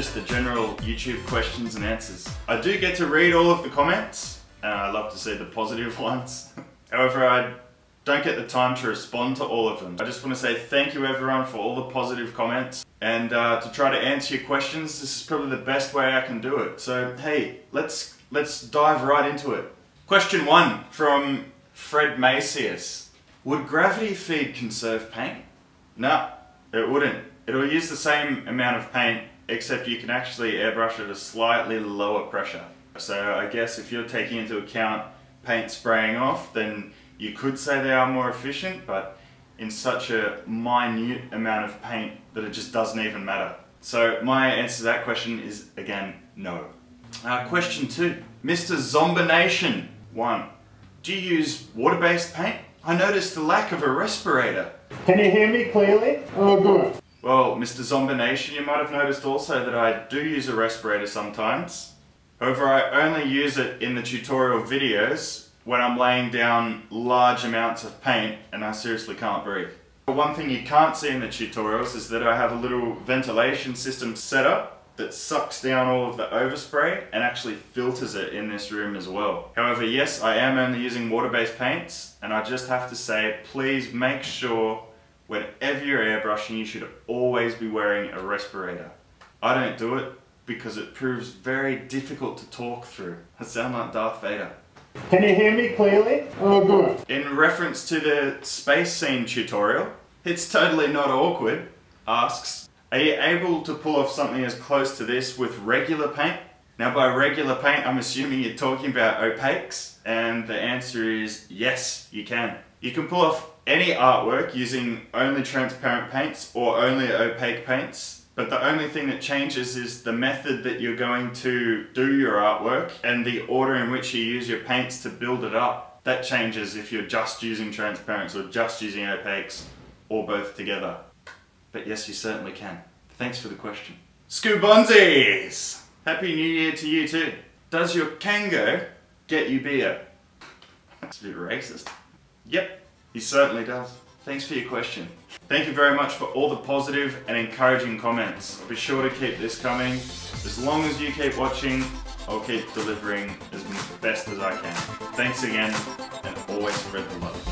just the general YouTube questions and answers. I do get to read all of the comments, and I love to see the positive ones. However, I don't get the time to respond to all of them. I just want to say thank you everyone for all the positive comments, and to try to answer your questions, this is probably the best way I can do it. So hey, let's dive right into it. Question 1 from Fred Macius. Would gravity feed conserve paint? No, it wouldn't. It'll use the same amount of paint, except you can actually airbrush at a slightly lower pressure. So I guess if you're taking into account paint spraying off, then you could say they are more efficient, but in such a minute amount of paint that it just doesn't even matter. So my answer to that question is, again, no. Question 2. Mr. Zombination 1. Do you use water-based paint? I noticed the lack of a respirator. Can you hear me clearly? Oh, good. Well, Mr. Zombination, you might have noticed also that I do use a respirator sometimes. However, I only use it in the tutorial videos when I'm laying down large amounts of paint and I seriously can't breathe. One thing you can't see in the tutorials is that I have a little ventilation system set up that sucks down all of the overspray and actually filters it in this room as well. However, yes, I am only using water-based paints, and I just have to say, please make sure whenever you're airbrushing, you should always be wearing a respirator. I don't do it because it proves very difficult to talk through. I sound like Darth Vader. Can you hear me clearly? Oh, good. In reference to the space scene tutorial, it's totally not awkward, asks, are you able to pull off something as close to this with regular paint? Now by regular paint, I'm assuming you're talking about opaques, and the answer is yes, you can. You can pull off any artwork using only transparent paints or only opaque paints, but the only thing that changes is the method that you're going to do your artwork and the order in which you use your paints to build it up. That changes if you're just using transparents or just using opaques, or both together. But yes, you certainly can. Thanks for the question. Scoobonzies! Happy New Year to you too. Does your Kango get you beer? That's a bit racist. Yep, he certainly does. Thanks for your question. Thank you very much for all the positive and encouraging comments. Be sure to keep this coming. As long as you keep watching, I'll keep delivering as best as I can. Thanks again, and always spread the love.